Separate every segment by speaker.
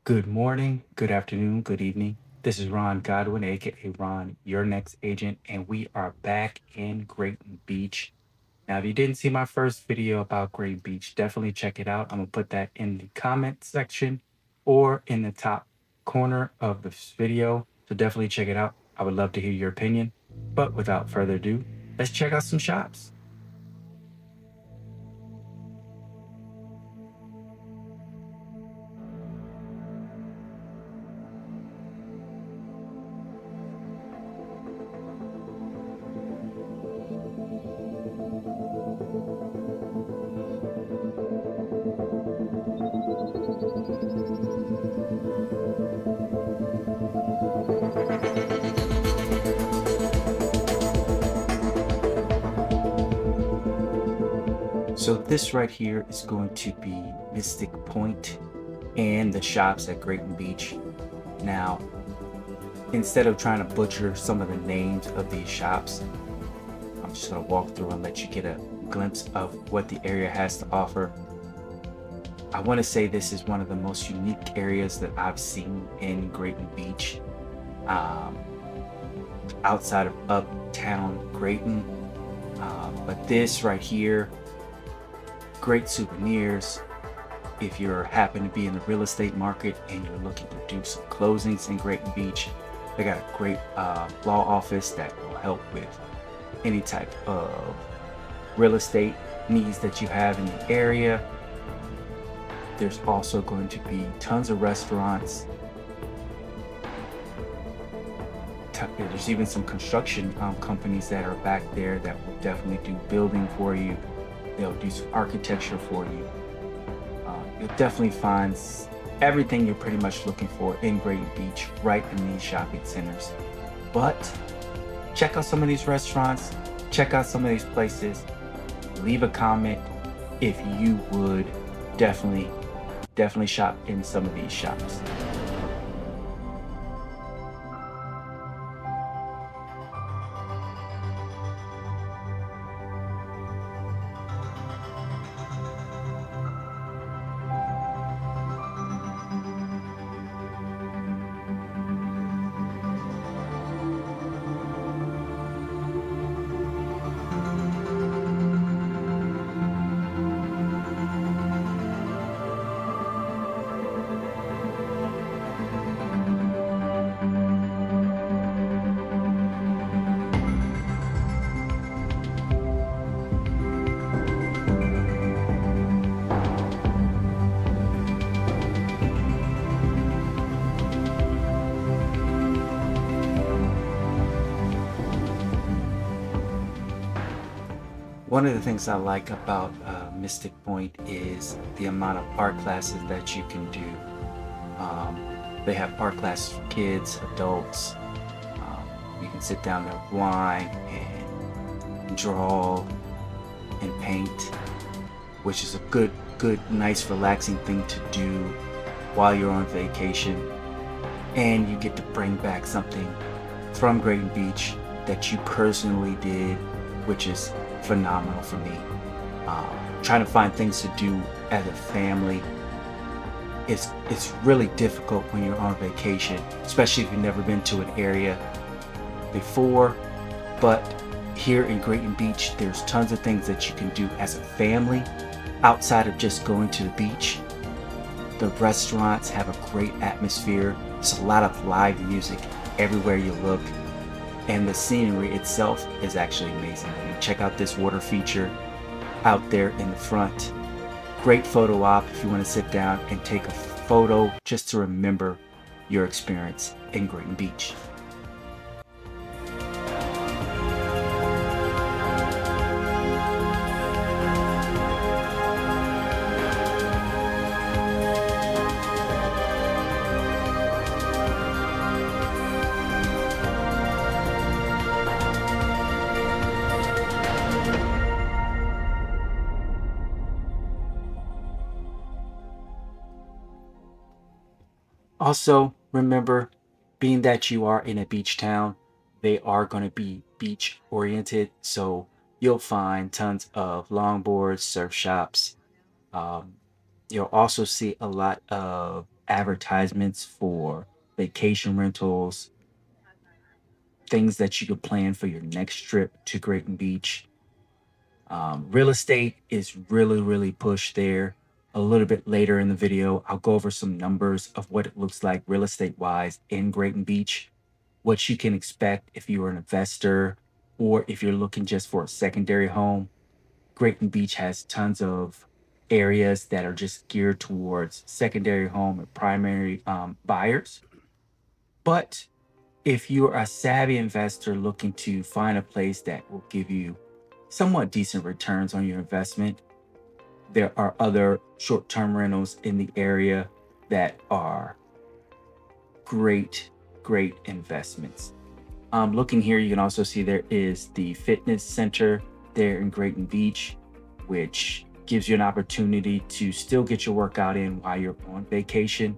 Speaker 1: Good morning, good afternoon, good evening. This is Ron Godwin, aka Ron, your next agent, and we are back in Grayton Beach. Now, if you didn't see my first video about Grayton Beach, definitely check it out. I'm gonna put that in the comment section or in the top corner of this video. So definitely check it out. I would love to hear your opinion. But without further ado, let's check out some shops. So this right here is going to be Mystic Point and the shops at Grayton Beach. Now, instead of trying to butcher some of the names of these shops, I'm just going to walk through and let you get a glimpse of what the area has to offer. I want to say this is one of the most unique areas that I've seen in Grayton Beach, um, outside of uptown Grayton. But this right here, great souvenirs. If you're happen to be in the real estate market and you're looking to do some closings in Grayton Beach, they got a great law office that will help with any type of real estate needs that you have in the area. There's also going to be tons of restaurants. There's even some construction companies that are back there that will definitely do building for you. They'll do some architecture for you. You'll definitely find everything you're pretty much looking for in Grayton Beach right in these shopping centers. But check out some of these restaurants, check out some of these places, leave a comment if you would definitely shop in some of these shops. One of the things I like about Mystic Point is the amount of art classes that you can do. They have art classes for kids, adults. You can sit down there with wine and draw and paint, which is a good, nice, relaxing thing to do while you're on vacation. And you get to bring back something from Grayton Beach that you personally did, which is phenomenal for me. Trying to find things to do as a family, it's really difficult when you're on vacation, especially if you've never been to an area before. But here in Grayton Beach, there's tons of things that you can do as a family outside of just going to the beach. The restaurants have a great atmosphere. There's a lot of live music everywhere you look, and the scenery itself is actually amazing. You check out this water feature out there in the front. Great photo op if you want to sit down and take a photo just to remember your experience in Grayton Beach. Also, remember, being that you are in a beach town, they are going to be beach oriented. So you'll find tons of longboards, surf shops. Um, you'll also see a lot of advertisements for vacation rentals, things that you could plan for your next trip to Grayton Beach. Real estate is really, really pushed there. A little bit later in the video, I'll go over some numbers of what it looks like real estate wise in Grayton Beach, what you can expect if you're an investor or if you're looking just for a secondary home. Grayton Beach has tons of areas that are just geared towards secondary home and primary buyers. But if you're a savvy investor looking to find a place that will give you somewhat decent returns on your investment, there are other short-term rentals in the area that are great, great investments. Looking here, you can also see there is the fitness center there in Grayton Beach, which gives you an opportunity to still get your workout in while you're on vacation.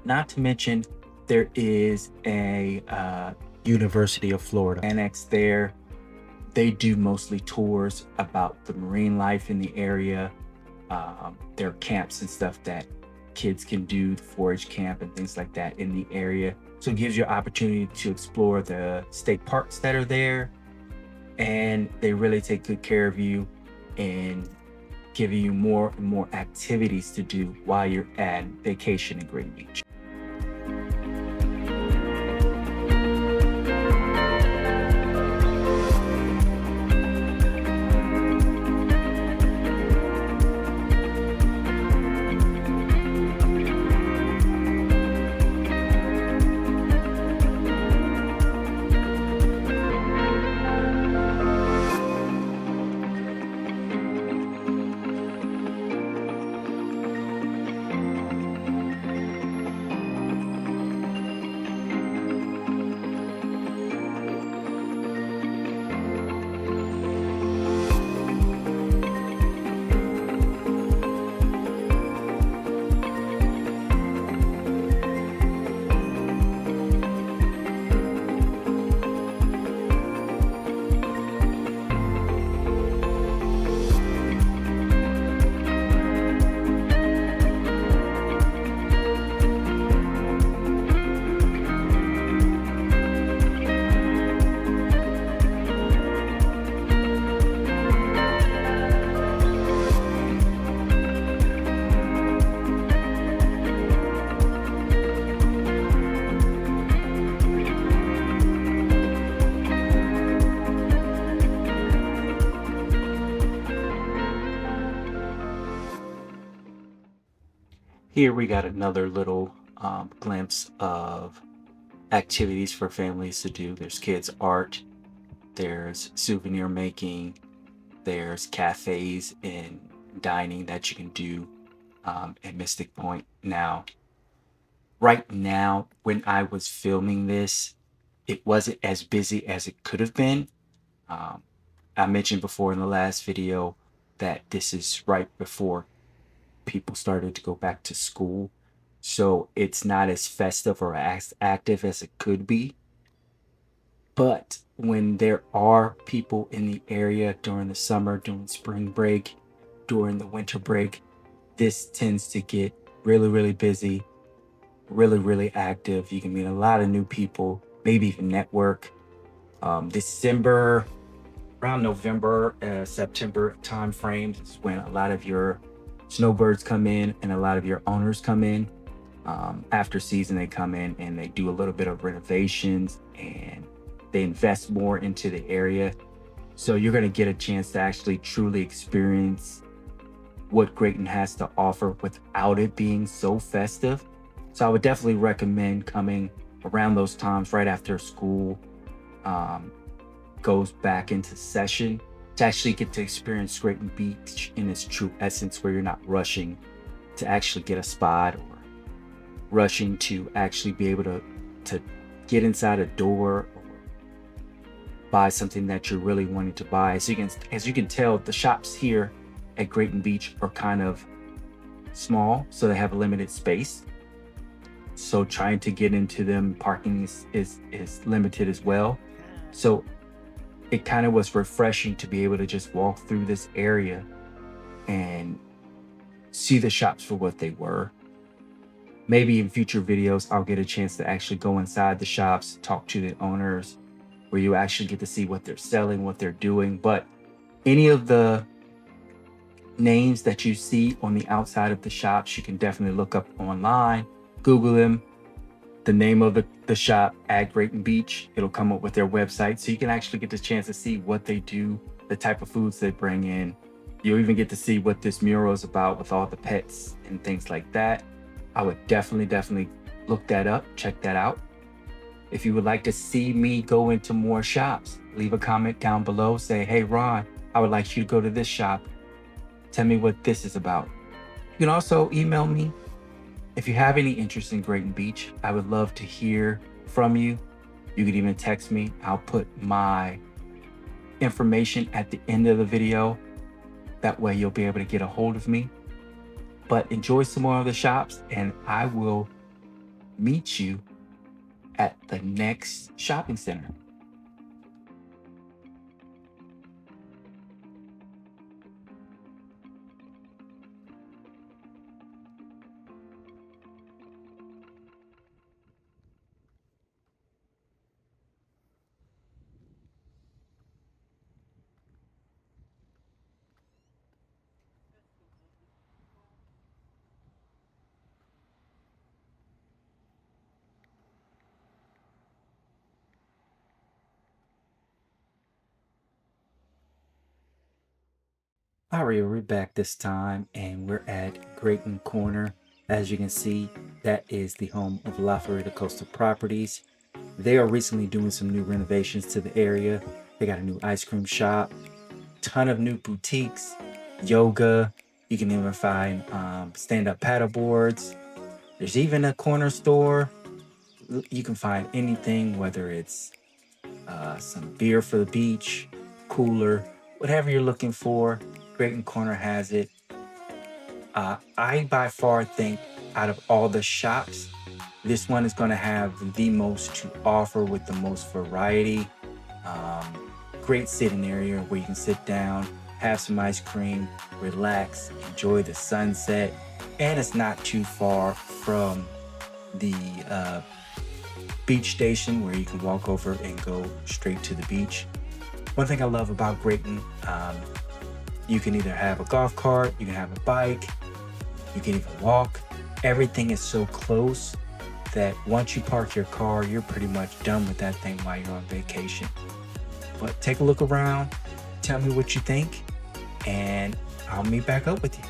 Speaker 1: Not to mention, there is a University of Florida annex there. They do mostly tours about the marine life in the area. There are camps and stuff that kids can do, the forage camp and things like that in the area. So it gives you an opportunity to explore the state parks that are there. And they really take good care of you and give you more and more activities to do while you're at vacation in Grayton Beach. Here we got another little glimpse of activities for families to do. There's kids art, there's souvenir making, there's cafes and dining that you can do at Mystic Point. Now, right now, when I was filming this, it wasn't as busy as it could have been. I mentioned before in the last video that this is right before people started to go back to school. So it's not as festive or as active as it could be. But when there are people in the area during the summer, during spring break, during the winter break, this tends to get really, really busy, really, really active. You can meet a lot of new people, maybe even network. December, around November, September time frames is when a lot of your snowbirds come in and a lot of your owners come in. After season, they come in and they do a little bit of renovations and they invest more into the area. So you're going to get a chance to actually truly experience what Grayton has to offer without it being so festive. So I would definitely recommend coming around those times right after school goes back into session to actually get to experience Grayton Beach in its true essence, where you're not rushing to actually get a spot or rushing to actually be able to get inside a door or buy something that you're really wanting to buy. As you can tell, the shops here at Grayton Beach are kind of small, so they have a limited space. So trying to get into them, parking is limited as well. So it kind of was refreshing to be able to just walk through this area and see the shops for what they were. Maybe in future videos, I'll get a chance to actually go inside the shops, talk to the owners, where you actually get to see what they're selling, what they're doing. But any of the names that you see on the outside of the shops, you can definitely look up online, Google them, the name of the shop at Grayton Beach. It'll come up with their website. So you can actually get the chance to see what they do, the type of foods they bring in. You'll even get to see what this mural is about with all the pets and things like that. I would definitely look that up, check that out. If you would like to see me go into more shops, leave a comment down below. Say, hey, Ron, I would like you to go to this shop. Tell me what this is about. You can also email me if you have any interest in Grayton Beach. I would love to hear from you. You could even text me. I'll put my information at the end of the video. That way you'll be able to get a hold of me. But enjoy some more of the shops, and I will meet you at the next shopping center. All right, we're back this time, and we're at Grayton Corner. As you can see, that is the home of La Ferrita Coastal Properties. They are recently doing some new renovations to the area. They got a new ice cream shop, ton of new boutiques, yoga. You can even find stand-up paddle boards. There's even a corner store. You can find anything, whether it's some beer for the beach, cooler, whatever you're looking for. Grayton Corner has it. I by far think out of all the shops, this one is going to have the most to offer with the most variety. Great sitting area where you can sit down, have some ice cream, relax, enjoy the sunset, and it's not too far from the beach station where you can walk over and go straight to the beach. One thing I love about Grayton, you can either have a golf cart, you can have a bike, you can even walk. Everything is so close that once you park your car, you're pretty much done with that thing while you're on vacation. But take a look around, tell me what you think, and I'll meet back up with you.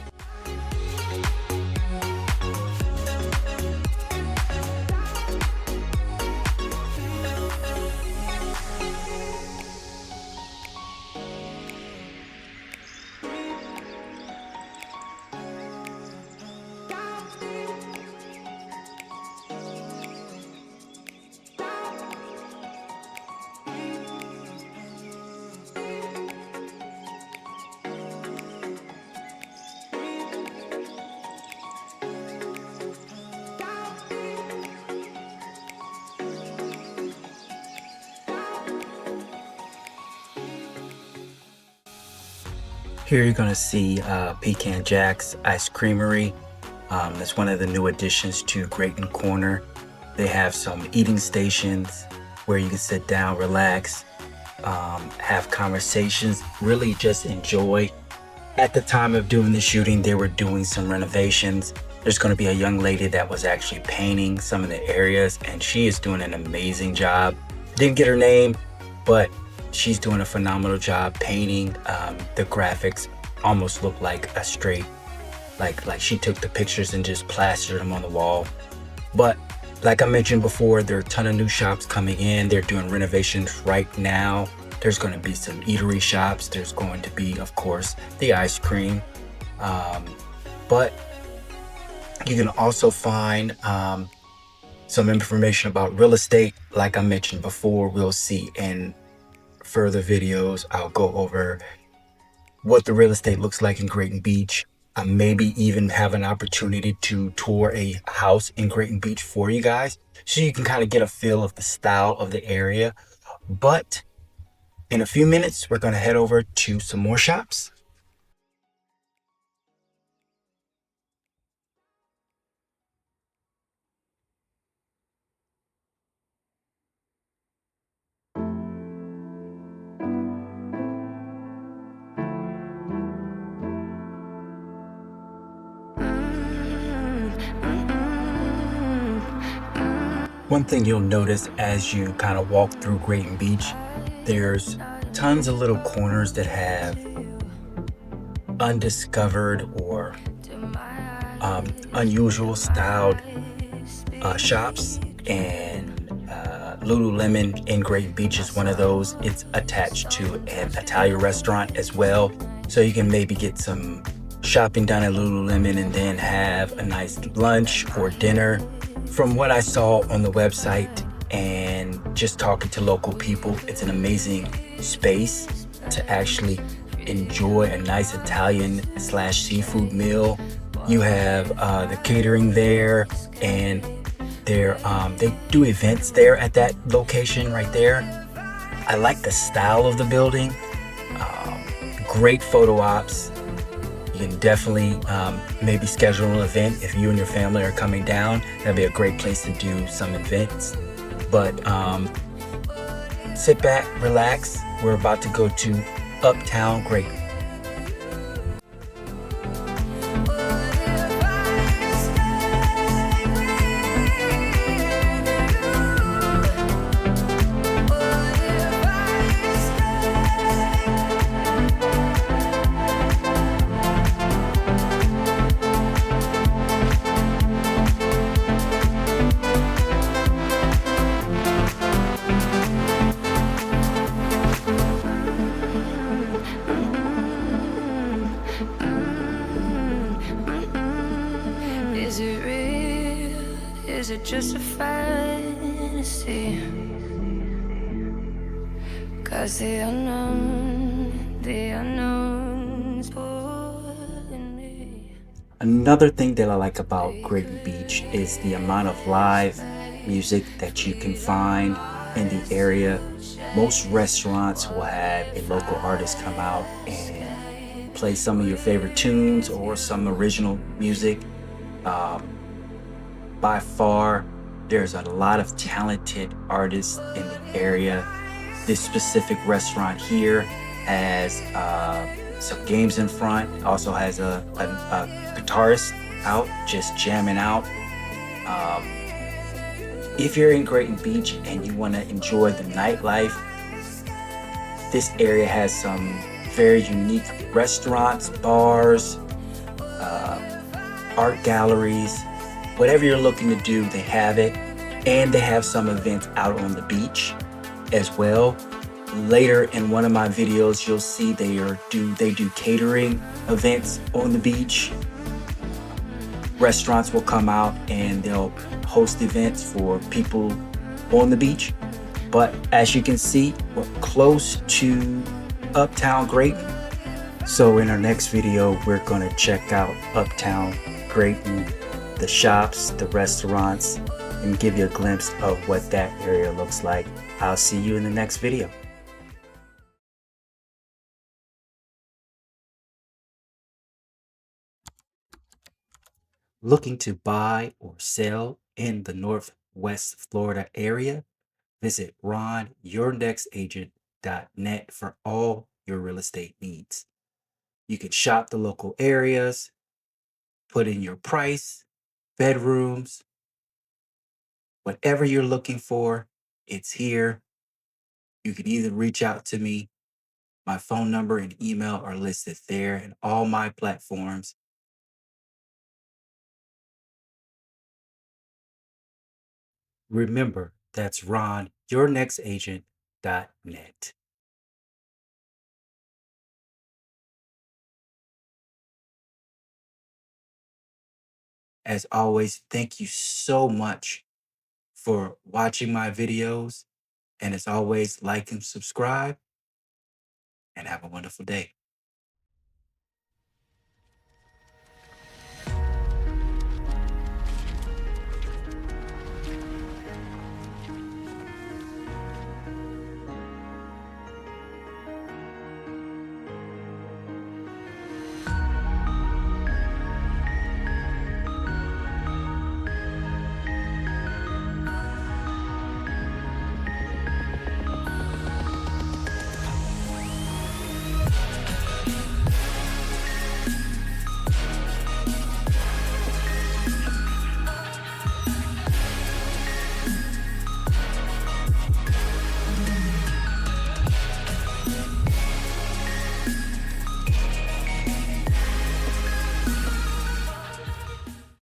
Speaker 1: Here you're gonna see Pecan Jack's Ice Creamery. That's one of the new additions to Grayton Corner. They have some eating stations where you can sit down, relax, have conversations, really just enjoy. At the time of doing the shooting, they were doing some renovations. There's going to be a young lady that was actually painting some of the areas, and she is doing an amazing job. Didn't get her name, but she's doing a phenomenal job painting. The graphics almost look like a straight, like she took the pictures and just plastered them on the wall. But like I mentioned before, there are a ton of new shops coming in. They're doing renovations right now. There's going to be some eatery shops. There's going to be, of course, the ice cream. But you can also find some information about real estate. Like I mentioned before, we'll see in further videos. I'll go over what the real estate looks like in Grayton Beach. I maybe even have an opportunity to tour a house in Grayton Beach for you guys, so you can kind of get a feel of the style of the area. But in a few minutes, we're going to head over to some more shops.
Speaker 2: One thing you'll notice as you kind of walk through Grayton Beach, there's tons of little corners that have undiscovered or unusual styled shops, and Lululemon in Great Beach is one of those. It's attached to an Italian restaurant as well, so you can maybe get some shopping done at Lululemon and then have a nice lunch or dinner. From what I saw on the website and just talking to local people, it's an amazing space to actually enjoy a nice Italian slash seafood meal. You have the catering there, and they do events there at that location right there. I like the style of the building. Um, Great photo ops. You can definitely maybe schedule an event if you and your family are coming down. That'd be a great place to do some events. But sit back, relax. We're about to go to Uptown Grayton.
Speaker 3: Is it real? Is it just a fantasy? 'Cause the unknown's pulling me.
Speaker 1: Another thing that I like about Grayton Beach is the amount of live music that you can find in the area. Most restaurants will have a local artist come out and play some of your favorite tunes or some original music. Um, by far, there's a lot of talented artists in the area. This specific restaurant here has some games in front. Also has a guitarist out just jamming out. Um, if you're in Grayton Beach and you want to enjoy the nightlife, this area has some very unique restaurants, bars, uh, art galleries. Whatever you're looking to do, they have it. And they have some events out on the beach as well. Later in one of my videos, you'll see they do catering events on the beach. Restaurants will come out and they'll host events for people on the beach. But as you can see, we're close to Uptown Grayton. So in our next video, we're gonna check out Uptown Grayton, the shops, the restaurants, and give you a glimpse of what that area looks like. I'll see you in the next video. Looking to buy or sell in the Northwest Florida area? Visit ronyournextagent.net for all your real estate needs. You can shop the local areas, put in your price, bedrooms, whatever you're looking for, it's here. You can either reach out to me. My phone number and email are listed there in all my platforms. Remember, that's ronyournextagent.net. As always, thank you so much for watching my videos. And as always, like and subscribe, and have a wonderful day.